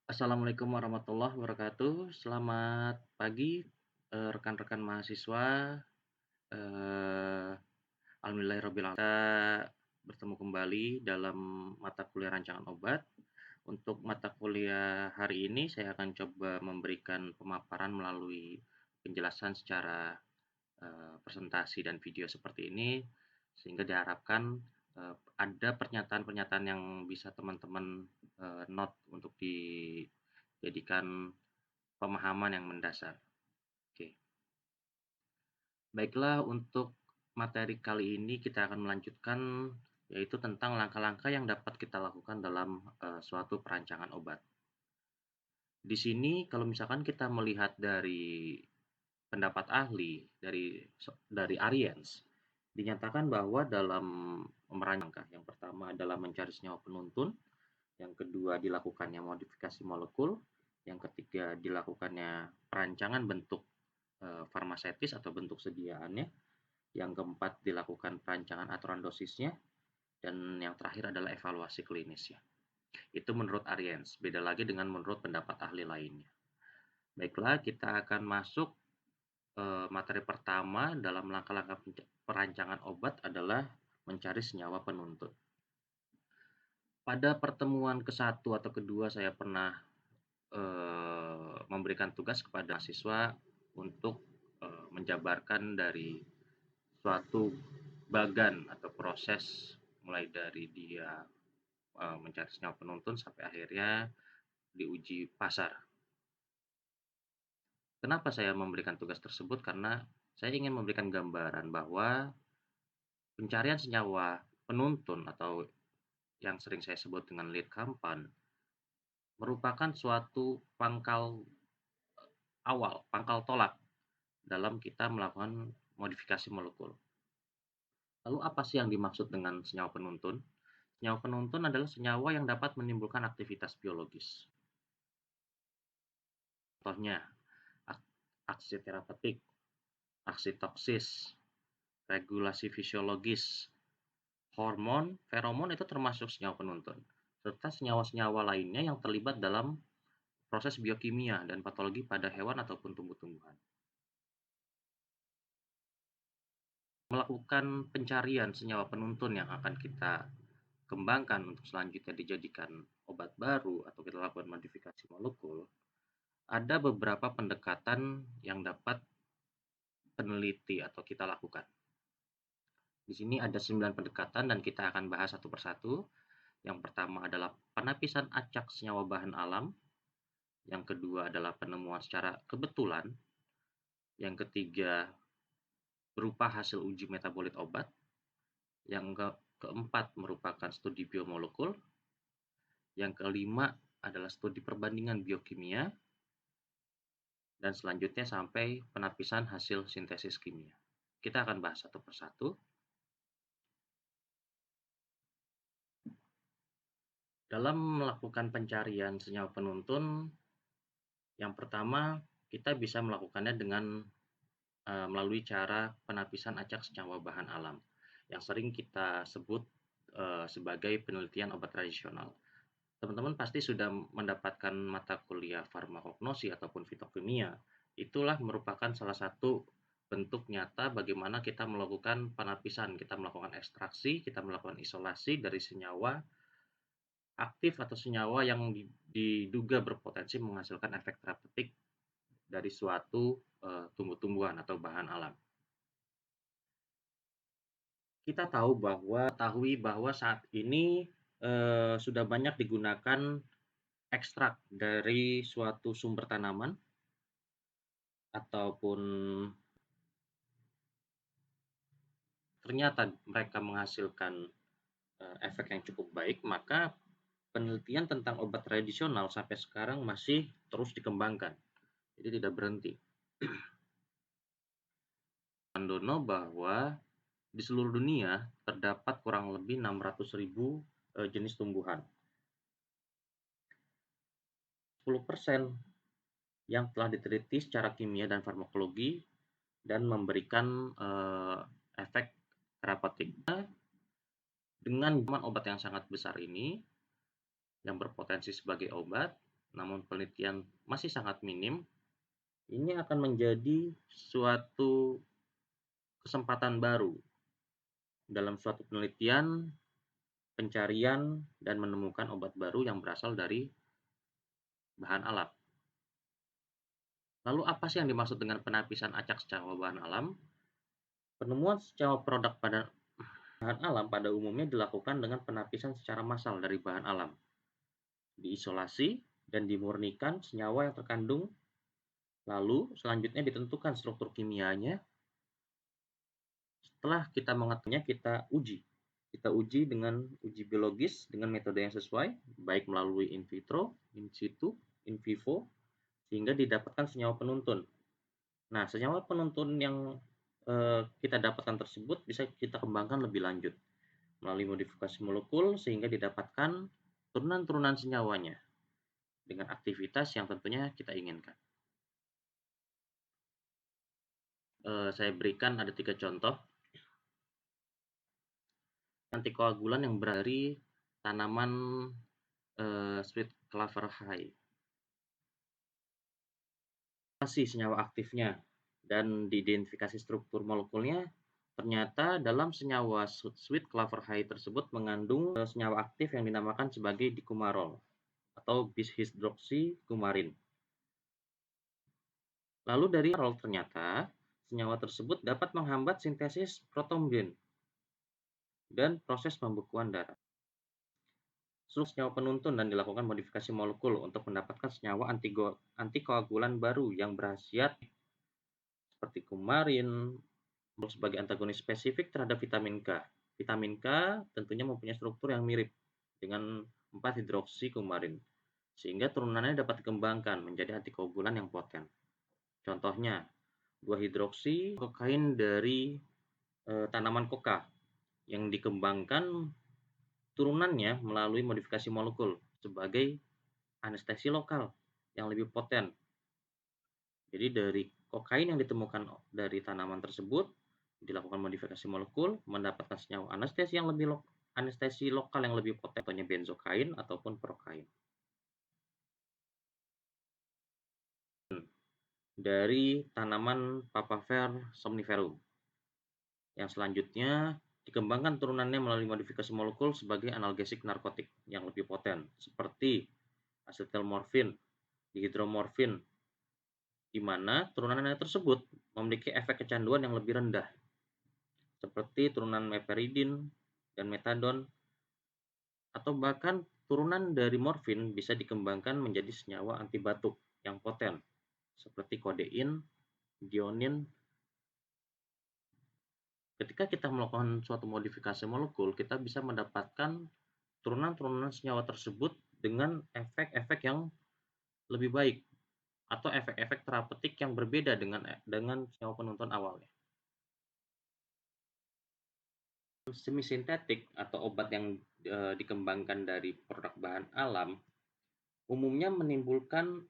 Assalamualaikum warahmatullahi wabarakatuh. Selamat pagi, rekan-rekan mahasiswa, eee, alhamdulillahirabbil kita bertemu kembali dalam mata kuliah rancangan obat. Untuk mata kuliah hari ini saya akan coba memberikan pemaparan melalui penjelasan secara, presentasi dan video seperti ini, sehingga diharapkan, ada pernyataan-pernyataan yang bisa teman-teman, note untuk dijadikan pemahaman yang mendasar. Oke, baiklah untuk materi kali ini kita akan melanjutkan, yaitu tentang langkah-langkah yang dapat kita lakukan dalam, suatu perancangan obat. Di sini kalau misalkan kita melihat dari pendapat ahli, dari Ariens, dinyatakan bahwa dalam merancang yang pertama adalah mencari senyawa penuntun, yang kedua dilakukannya modifikasi molekul, yang ketiga dilakukannya perancangan bentuk farmasetis atau bentuk sediaannya, yang keempat dilakukan perancangan aturan dosisnya, dan yang terakhir adalah evaluasi klinisnya. Itu menurut Ariens, beda lagi dengan menurut pendapat ahli lainnya. Baiklah, kita akan masuk materi pertama dalam langkah-langkah perancangan obat adalah mencari senyawa penuntun. Pada pertemuan ke-1 atau kedua saya pernah memberikan tugas kepada mahasiswa untuk menjabarkan dari suatu bagan atau proses mulai dari dia mencari senyawa penuntun sampai akhirnya diuji pasar. Kenapa saya memberikan tugas tersebut? Karena saya ingin memberikan gambaran bahwa pencarian senyawa penuntun atau yang sering saya sebut dengan lead compound merupakan suatu pangkal tolak dalam kita melakukan modifikasi molekul. Lalu apa sih yang dimaksud dengan senyawa penuntun? Senyawa penuntun adalah senyawa yang dapat menimbulkan aktivitas biologis. Contohnya, aksi terapeutik, aksi toksis, regulasi fisiologis, hormon, feromon itu termasuk senyawa penuntun, serta senyawa-senyawa lainnya yang terlibat dalam proses biokimia dan patologi pada hewan ataupun tumbuh-tumbuhan. Melakukan pencarian senyawa penuntun yang akan kita kembangkan untuk selanjutnya dijadikan obat baru atau kita lakukan modifikasi molekul, ada beberapa pendekatan yang dapat peneliti atau kita lakukan. Di sini ada 9 pendekatan dan kita akan bahas satu persatu. Yang pertama adalah penapisan acak senyawa bahan alam. Yang kedua adalah penemuan secara kebetulan. Yang ketiga berupa hasil uji metabolit obat. Yang keempat merupakan studi biomolekul. Yang kelima adalah studi perbandingan biokimia. Dan selanjutnya sampai penapisan hasil sintesis kimia. Kita akan bahas satu persatu. Dalam melakukan pencarian senyawa penuntun, yang pertama kita bisa melakukannya dengan melalui cara penapisan acak senyawa bahan alam, yang sering kita sebut sebagai penelitian obat tradisional. Teman-teman pasti sudah mendapatkan mata kuliah farmakognosi ataupun fitokimia. Itulah merupakan salah satu bentuk nyata bagaimana kita melakukan penapisan, kita melakukan ekstraksi, kita melakukan isolasi dari senyawa aktif atau senyawa yang diduga berpotensi menghasilkan efek terapeutik dari suatu tumbuh-tumbuhan atau bahan alam. Kita ketahui bahwa saat ini sudah banyak digunakan ekstrak dari suatu sumber tanaman ataupun ternyata mereka menghasilkan efek yang cukup baik, maka penelitian tentang obat tradisional sampai sekarang masih terus dikembangkan. Jadi tidak berhenti. Mandono bahwa di seluruh dunia terdapat kurang lebih 600.000 jenis tumbuhan. 10% yang telah diteliti secara kimia dan farmakologi dan memberikan efek terapeutik. Dengan jumlah obat yang sangat besar ini, yang berpotensi sebagai obat, namun penelitian masih sangat minim, ini akan menjadi suatu kesempatan baru dalam suatu penelitian, pencarian, dan menemukan obat baru yang berasal dari bahan alam. Lalu apa sih yang dimaksud dengan penapisan acak secara bahan alam? Penemuan senyawa produk pada bahan alam pada umumnya dilakukan dengan penapisan secara massal dari bahan alam. Diisolasi dan dimurnikan senyawa yang terkandung, lalu selanjutnya ditentukan struktur kimianya. Setelah kita mengetahuinya, kita uji. Kita uji dengan uji biologis dengan metode yang sesuai, baik melalui in vitro, in situ, in vivo, sehingga didapatkan senyawa penuntun. Nah, senyawa penuntun yang kita dapatkan tersebut bisa kita kembangkan lebih lanjut melalui modifikasi molekul sehingga didapatkan turunan-turunan senyawanya dengan aktivitas yang tentunya kita inginkan. Saya berikan ada 3 contoh. Antikoagulan yang berasal dari tanaman sweet clover high. Senyawa aktifnya dan diidentifikasi struktur molekulnya, ternyata dalam senyawa sweet clover high tersebut mengandung senyawa aktif yang dinamakan sebagai dikumarol atau bis-hidroksikumarin. Lalu dari rol ternyata senyawa tersebut dapat menghambat sintesis protombin dan proses pembekuan darah. Senyawa penuntun dan dilakukan modifikasi molekul untuk mendapatkan senyawa antikoagulan baru yang berkhasiat seperti kumarin sebagai antagonis spesifik terhadap vitamin K. Vitamin K tentunya mempunyai struktur yang mirip dengan 4-hidroksikumarin, sehingga turunannya dapat dikembangkan menjadi antikoagulan yang poten. Contohnya, 2-hidroksikokain dari tanaman koka yang dikembangkan turunannya melalui modifikasi molekul sebagai anestesi lokal yang lebih poten. Jadi dari kokain yang ditemukan dari tanaman tersebut dilakukan modifikasi molekul mendapatkan senyawa anestesi lokal yang lebih poten, contohnya benzokain ataupun prokain. Dari tanaman Papaver somniferum. Yang selanjutnya dikembangkan turunannya melalui modifikasi molekul sebagai analgesik narkotik yang lebih poten, seperti asetilmorfin, dihidromorfin, di mana turunannya tersebut memiliki efek kecanduan yang lebih rendah, seperti turunan meperidin dan metadon, atau bahkan turunan dari morfin bisa dikembangkan menjadi senyawa anti batuk yang poten, seperti kodein, dionin. Ketika kita melakukan suatu modifikasi molekul, kita bisa mendapatkan turunan-turunan senyawa tersebut dengan efek-efek yang lebih baik atau efek-efek terapeutik yang berbeda dengan senyawa penuntun awalnya. Semi-sintetik atau obat yang dikembangkan dari produk bahan alam umumnya menimbulkan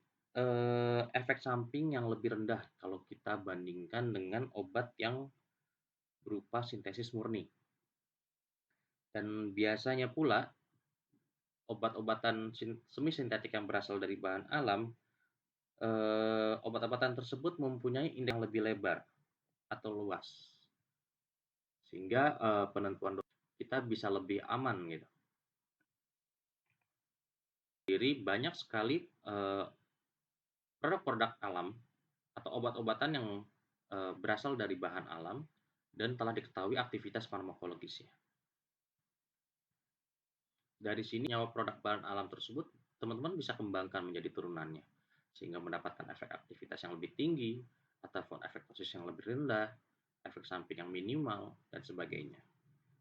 efek samping yang lebih rendah kalau kita bandingkan dengan obat yang berupa sintesis murni. Dan biasanya pula obat-obatan semi-sintetik yang berasal dari bahan alam, obat-obatan tersebut mempunyai indeks yang lebih lebar atau luas, sehingga penentuan kita bisa lebih aman gitu. Jadi banyak sekali produk-produk alam atau obat-obatan yang berasal dari bahan alam dan telah diketahui aktivitas farmakologisnya. Dari sini nyawa produk bahan alam tersebut teman-teman bisa kembangkan menjadi turunannya sehingga mendapatkan efek aktivitas yang lebih tinggi ataupun efek dosis yang lebih rendah, efek samping yang minimal dan sebagainya.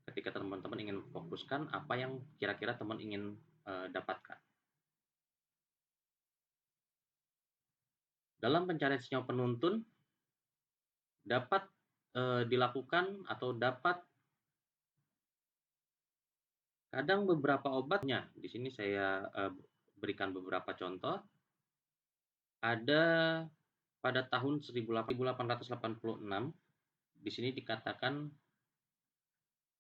Ketika teman-teman ingin fokuskan apa yang kira-kira teman ingin dapatkan. Dalam pencarian senyawa penuntun dapat dilakukan atau dapat kadang beberapa obatnya. Di sini saya berikan beberapa contoh. Ada pada tahun 1886 di sini dikatakan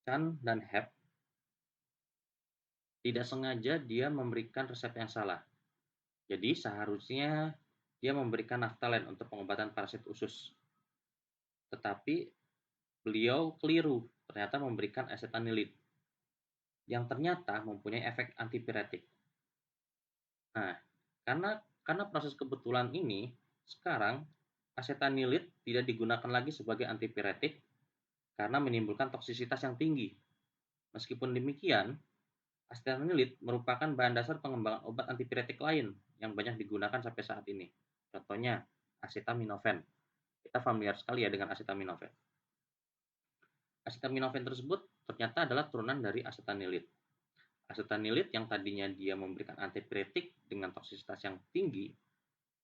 Chan dan Hep tidak sengaja dia memberikan resep yang salah. Jadi seharusnya dia memberikan naftalen untuk pengobatan parasit usus. Tetapi beliau keliru, ternyata memberikan acetanilid yang ternyata mempunyai efek antipiretik. Nah, karena proses kebetulan ini, sekarang acetanilid tidak digunakan lagi sebagai antipiretik karena menimbulkan toksisitas yang tinggi. Meskipun demikian, acetanilid merupakan bahan dasar pengembangan obat antipiretik lain yang banyak digunakan sampai saat ini. Contohnya, acetaminophen. Kita familiar sekali ya dengan acetaminophen. Acetaminophen tersebut ternyata adalah turunan dari acetanilid. Acetanilid yang tadinya dia memberikan antipiretik dengan toksisitas yang tinggi,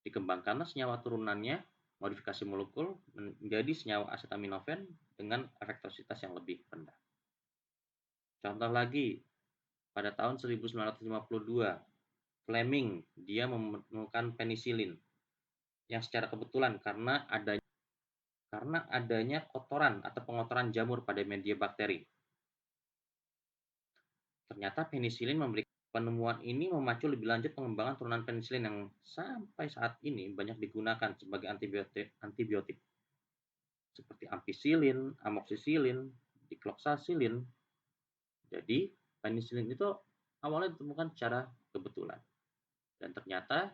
dikembangkanlah senyawa turunannya, modifikasi molekul menjadi senyawa acetaminophen dengan efek toksisitas yang lebih rendah. Contoh lagi, pada tahun 1952, Fleming dia menemukan penisilin yang secara kebetulan karena adanya kotoran atau pengotoran jamur pada media bakteri. Ternyata penisilin memberikan penemuan ini memacu lebih lanjut pengembangan turunan penisilin yang sampai saat ini banyak digunakan sebagai antibiotik seperti ampicillin, amoxicillin, dicloxacillin. Jadi, penisilin itu awalnya ditemukan secara kebetulan dan ternyata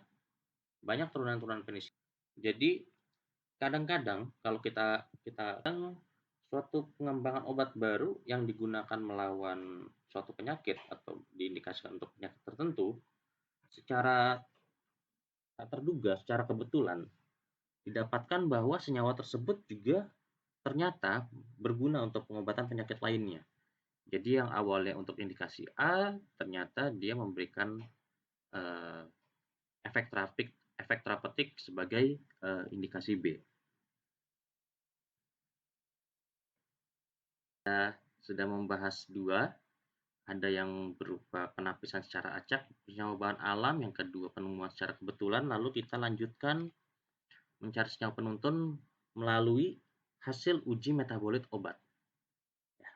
banyak turunan-turunan penisilin. Jadi, kadang-kadang kalau kita suatu pengembangan obat baru yang digunakan melawan suatu penyakit atau diindikasikan untuk penyakit tertentu, secara tak terduga, secara kebetulan, didapatkan bahwa senyawa tersebut juga ternyata berguna untuk pengobatan penyakit lainnya. Jadi yang awalnya untuk indikasi A, ternyata dia memberikan eh, efek terapeutik sebagai indikasi B. Kita sudah membahas dua, ada yang berupa penapisan secara acak, senyawa bahan alam, yang kedua penemuan secara kebetulan, lalu kita lanjutkan mencari senyawa penuntun melalui hasil uji metabolit obat. Ya.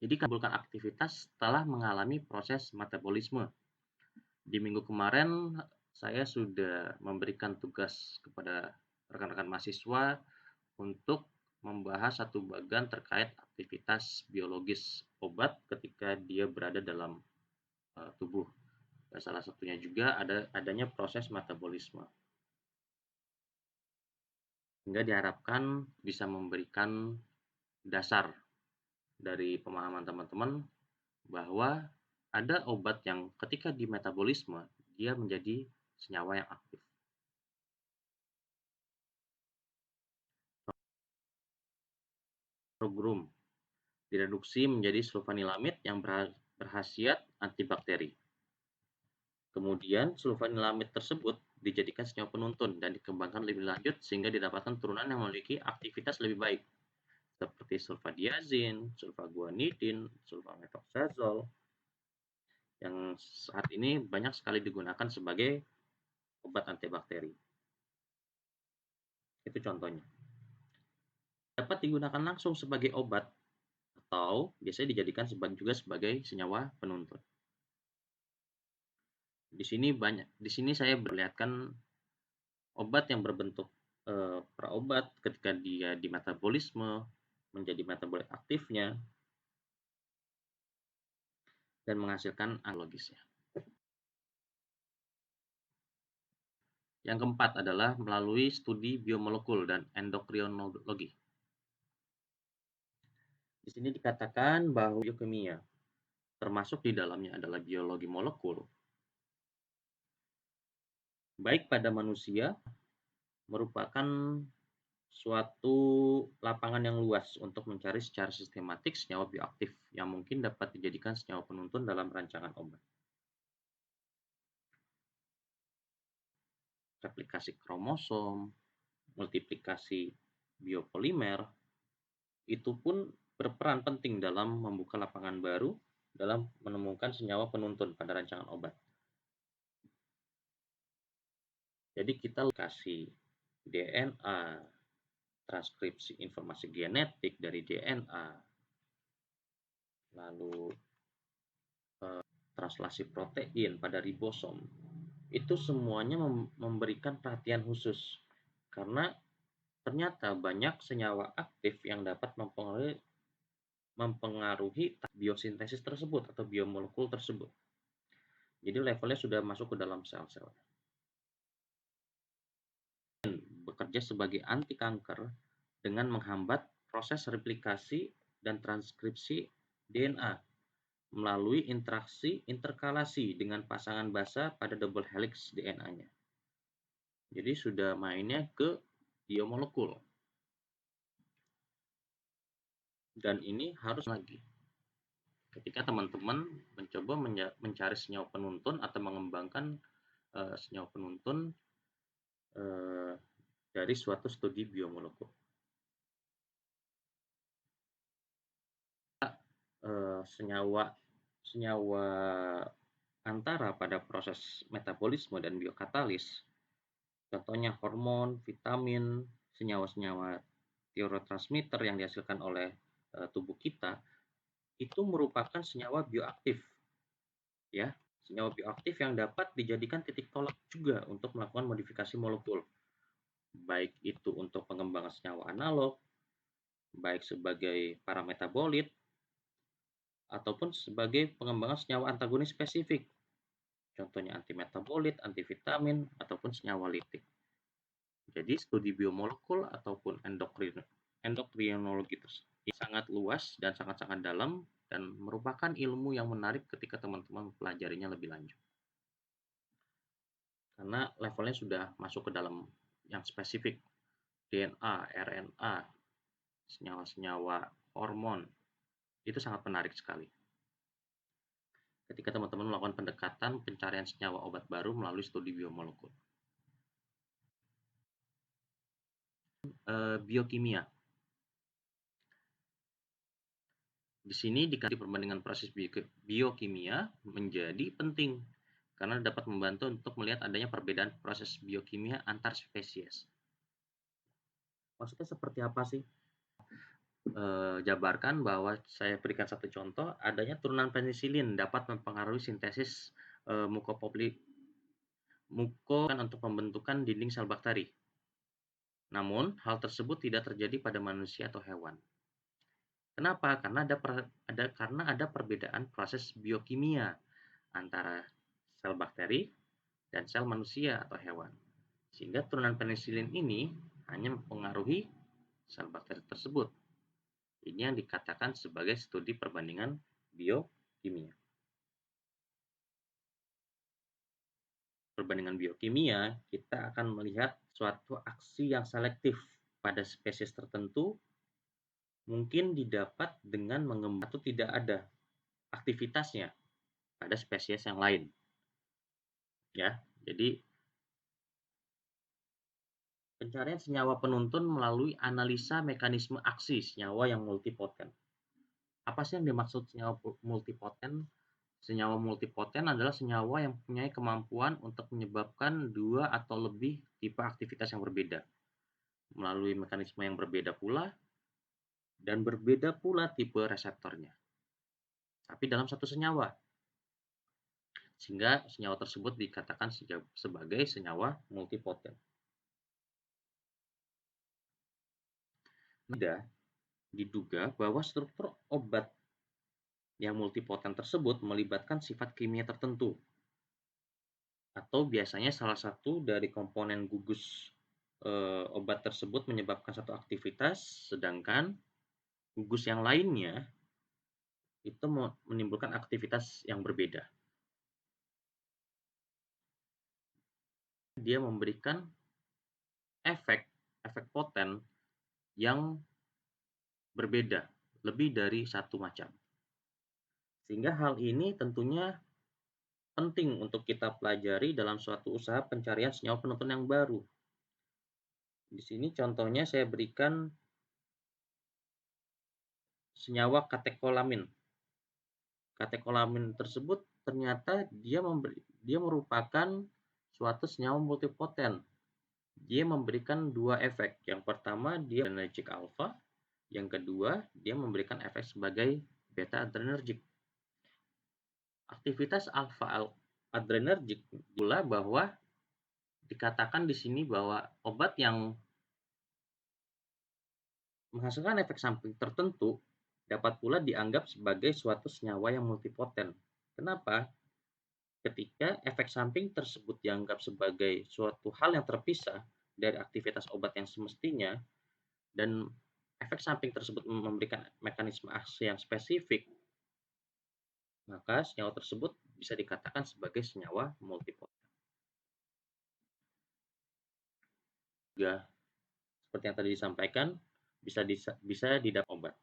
Jadi menimbulkan aktivitas setelah mengalami proses metabolisme. Di minggu kemarin saya sudah memberikan tugas kepada rekan-rekan mahasiswa untuk membahas satu bagian terkait aktivitas biologis obat ketika dia berada dalam tubuh. Salah satunya juga adanya proses metabolisme. Sehingga diharapkan bisa memberikan dasar dari pemahaman teman-teman bahwa ada obat yang ketika di metabolisme dia menjadi senyawa yang aktif. Progrum direduksi menjadi sulfanilamid yang berkhasiat antibakteri. Kemudian sulfanilamid tersebut dijadikan senyawa penuntun dan dikembangkan lebih lanjut sehingga didapatkan turunan yang memiliki aktivitas lebih baik seperti sulfadiazin, sulfaguanidin, sulfamethoxazole yang saat ini banyak sekali digunakan sebagai obat antibakteri. Itu contohnya. Dapat digunakan langsung sebagai obat atau biasanya dijadikan juga sebagai senyawa penuntun. Di sini saya perlihatkan obat yang berbentuk praobat ketika dia di metabolisme menjadi metabolit aktifnya dan menghasilkan analogisnya. Yang keempat adalah melalui studi biomolekul dan endokrinologi. Di sini dikatakan bahwa biokimia, termasuk di dalamnya adalah biologi molekul, baik pada manusia, merupakan suatu lapangan yang luas untuk mencari secara sistematik senyawa bioaktif yang mungkin dapat dijadikan senyawa penuntun dalam rancangan obat. Replikasi kromosom, multiplikasi biopolimer, itu pun berperan penting dalam membuka lapangan baru dalam menemukan senyawa penuntun pada rancangan obat. Jadi kita kasih DNA, transkripsi informasi genetik dari DNA, lalu translasi protein pada ribosom, itu semuanya memberikan perhatian khusus karena ternyata banyak senyawa aktif yang dapat mempengaruhi biosintesis tersebut atau biomolekul tersebut. Jadi levelnya sudah masuk ke dalam sel-sel. Bekerja sebagai anti kanker dengan menghambat proses replikasi dan transkripsi DNA melalui interaksi interkalasi dengan pasangan basa pada double helix DNA-nya. Jadi sudah mainnya ke biomolekul. Dan ini harus lagi. Ketika teman-teman mencoba mencari senyawa penuntun atau mengembangkan senyawa penuntun dari suatu studi biomolekul. Senyawa antara pada proses metabolisme dan biokatalis, contohnya hormon, vitamin, senyawa-senyawa neurotransmitter yang dihasilkan oleh tubuh kita, itu merupakan senyawa bioaktif. Ya, senyawa bioaktif yang dapat dijadikan titik tolak juga untuk melakukan modifikasi molekul. Baik itu untuk pengembangan senyawa analog, baik sebagai parametabolit, ataupun sebagai pengembangan senyawa antagonis spesifik. Contohnya antimetabolit, antivitamin, ataupun senyawa litik. Jadi studi biomolekul ataupun endokrinologi ini sangat luas dan sangat-sangat dalam dan merupakan ilmu yang menarik ketika teman-teman mempelajarinya lebih lanjut. Karena levelnya sudah masuk ke dalam yang spesifik, DNA, RNA, senyawa-senyawa hormon, itu sangat menarik sekali. Ketika teman-teman melakukan pendekatan pencarian senyawa obat baru melalui studi biomolekul. Biokimia. Di sini dikasih perbandingan proses biokimia menjadi penting karena dapat membantu untuk melihat adanya perbedaan proses biokimia antar spesies. Maksudnya seperti apa sih? Jabarkan bahwa saya berikan satu contoh, adanya turunan penisilin dapat mempengaruhi sintesis mukokan untuk pembentukan dinding sel bakteri. Namun, hal tersebut tidak terjadi pada manusia atau hewan. Kenapa? Karena ada perbedaan proses biokimia antara sel bakteri dan sel manusia atau hewan. Sehingga turunan penisilin ini hanya mempengaruhi sel bakteri tersebut. Ini yang dikatakan sebagai studi perbandingan biokimia. Perbandingan biokimia, kita akan melihat suatu aksi yang selektif pada spesies tertentu mungkin didapat dengan mengembang atau tidak ada aktivitasnya pada spesies yang lain. Ya, jadi pencarian senyawa penuntun melalui analisa mekanisme aksi senyawa yang multipoten. Apa sih yang dimaksud senyawa multipoten? Senyawa multipoten adalah senyawa yang mempunyai kemampuan untuk menyebabkan dua atau lebih tipe aktivitas yang berbeda melalui mekanisme yang berbeda pula dan berbeda pula tipe reseptornya. Tapi dalam satu senyawa. Sehingga senyawa tersebut dikatakan sebagai senyawa multipoten. Diduga bahwa struktur obat yang multipoten tersebut melibatkan sifat kimia tertentu. Atau biasanya salah satu dari komponen gugus obat tersebut menyebabkan satu aktivitas, sedangkan gugus yang lainnya itu menimbulkan aktivitas yang berbeda. Dia memberikan efek poten yang berbeda, lebih dari satu macam. Sehingga hal ini tentunya penting untuk kita pelajari dalam suatu usaha pencarian senyawa penuntun yang baru. Di sini contohnya saya berikan senyawa katekolamin. Katekolamin tersebut ternyata dia merupakan suatu senyawa multipoten. Dia memberikan dua efek. Yang pertama, dia adrenergic alpha. Yang kedua, dia memberikan efek sebagai beta adrenergic. Aktivitas alfa adrenergik pula bahwa dikatakan di sini bahwa obat yang menghasilkan efek samping tertentu dapat pula dianggap sebagai suatu senyawa yang multipoten. Kenapa? Ketika efek samping tersebut dianggap sebagai suatu hal yang terpisah dari aktivitas obat yang semestinya, dan efek samping tersebut memberikan mekanisme aksi yang spesifik, maka senyawa tersebut bisa dikatakan sebagai senyawa multipoten. Juga seperti yang tadi disampaikan, bisa didapat obat.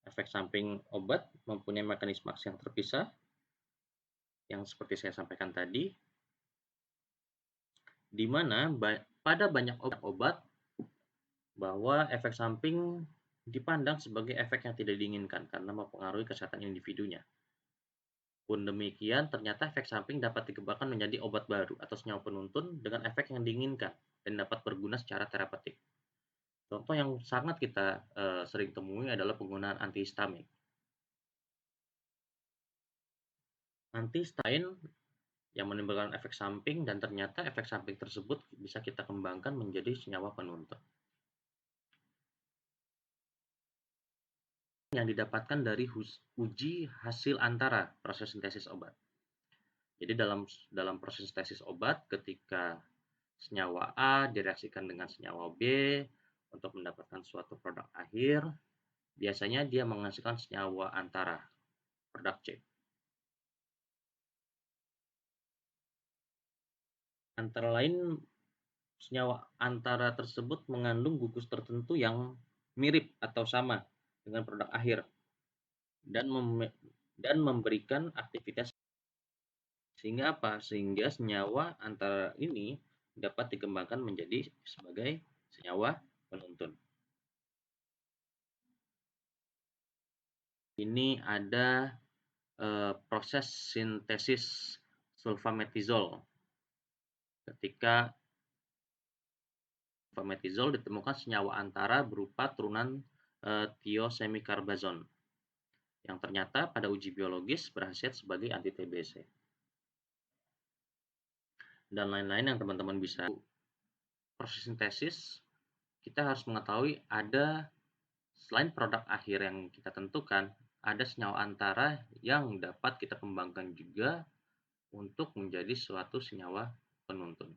Efek samping obat mempunyai mekanisme aksi yang terpisah, yang seperti saya sampaikan tadi, di mana pada banyak obat bahwa efek samping dipandang sebagai efek yang tidak diinginkan karena mempengaruhi kesehatan individunya. Pun demikian, ternyata efek samping dapat dikembangkan menjadi obat baru atau senyawa penuntun dengan efek yang diinginkan dan dapat berguna secara terapeutik. Contoh yang sangat kita sering temui adalah penggunaan antihistamin. Antihistamin yang menimbulkan efek samping, dan ternyata efek samping tersebut bisa kita kembangkan menjadi senyawa penuntun. Yang didapatkan dari uji hasil antara proses sintesis obat. Jadi dalam proses sintesis obat, ketika senyawa A direaksikan dengan senyawa B untuk mendapatkan suatu produk akhir, biasanya dia menghasilkan senyawa antara, produk C. Antara lain, senyawa antara tersebut mengandung gugus tertentu yang mirip atau sama dengan produk akhir dan memberikan aktivitas. Sehingga apa? Sehingga senyawa antara ini dapat dikembangkan menjadi sebagai senyawa penuntun. Ini ada proses sintesis sulfametizol. Ketika sulfametizol ditemukan senyawa antara berupa turunan thiosemikarbazon yang ternyata pada uji biologis berhasil sebagai anti-TBC. Dan lain-lain yang teman-teman bisa. Proses sintesis, kita harus mengetahui ada selain produk akhir yang kita tentukan, ada senyawa antara yang dapat kita kembangkan juga untuk menjadi suatu senyawa penuntun.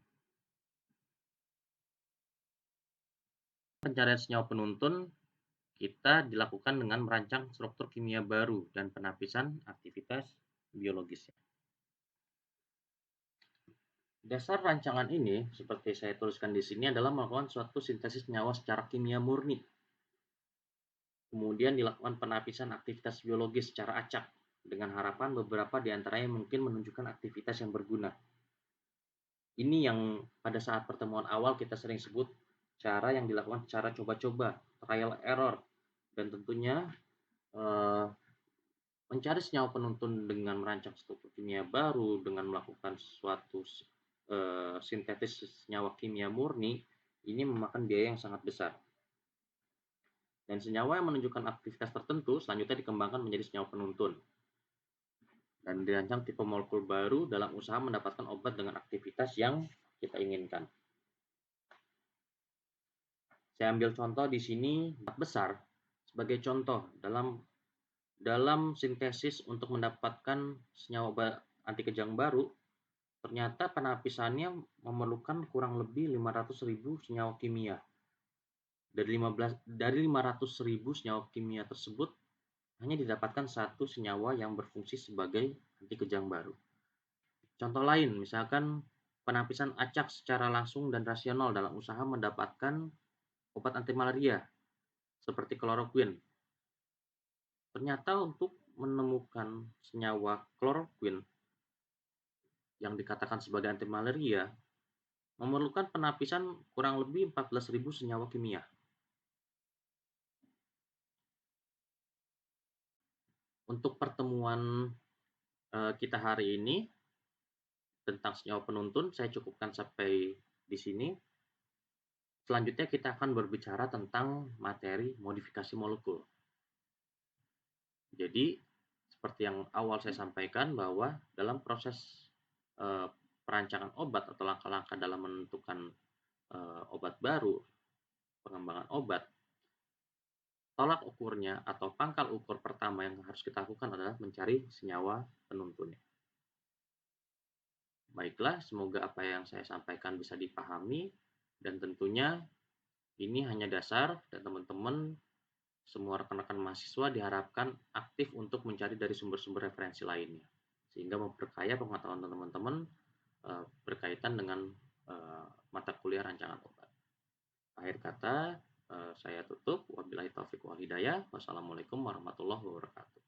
Pencarian senyawa penuntun kita dilakukan dengan merancang struktur kimia baru dan penapisan aktivitas biologisnya. Dasar rancangan ini, seperti saya tuliskan di sini, adalah melakukan suatu sintesis senyawa secara kimia murni. Kemudian dilakukan penapisan aktivitas biologis secara acak, dengan harapan beberapa di antaranya mungkin menunjukkan aktivitas yang berguna. Ini yang pada saat pertemuan awal kita sering sebut cara yang dilakukan secara coba-coba, trial error, dan tentunya mencari senyawa penuntun dengan merancang struktur kimia baru, dengan melakukan suatu sintetis senyawa kimia murni, ini memakan biaya yang sangat besar. Dan senyawa yang menunjukkan aktivitas tertentu selanjutnya dikembangkan menjadi senyawa penuntun. Dan dirancang tipe molekul baru dalam usaha mendapatkan obat dengan aktivitas yang kita inginkan. Saya ambil contoh di sini besar sebagai contoh dalam sintesis untuk mendapatkan senyawa anti kejang baru. Ternyata penapisannya memerlukan kurang lebih 500.000 senyawa kimia. Dari 500.000 senyawa kimia tersebut, hanya didapatkan satu senyawa yang berfungsi sebagai anti kejang baru. Contoh lain, misalkan penapisan acak secara langsung dan rasional dalam usaha mendapatkan obat anti malaria, seperti kloroquine. Ternyata untuk menemukan senyawa kloroquine yang dikatakan sebagai anti malaria, memerlukan penapisan kurang lebih 14.000 senyawa kimia. Untuk pertemuan kita hari ini tentang senyawa penuntun, saya cukupkan sampai di sini. Selanjutnya kita akan berbicara tentang materi modifikasi molekul. Jadi, Seperti yang awal saya sampaikan bahwa dalam proses, eee, perancangan obat atau langkah-langkah dalam menentukan, obat baru, pengembangan obat, tolak ukurnya atau pangkal ukur pertama yang harus kita lakukan adalah mencari senyawa penuntunnya. Baiklah, semoga apa yang saya sampaikan bisa dipahami dan tentunya ini hanya dasar dan teman-teman semua rekan-rekan mahasiswa diharapkan aktif untuk mencari dari sumber-sumber referensi lainnya, sehingga memperkaya pengetahuan teman-teman, berkaitan dengan, mata kuliah rancangan obat. Akhir kata, saya tutup, wabillahi taufik wal hidayah. Wassalamualaikum warahmatullahi wabarakatuh.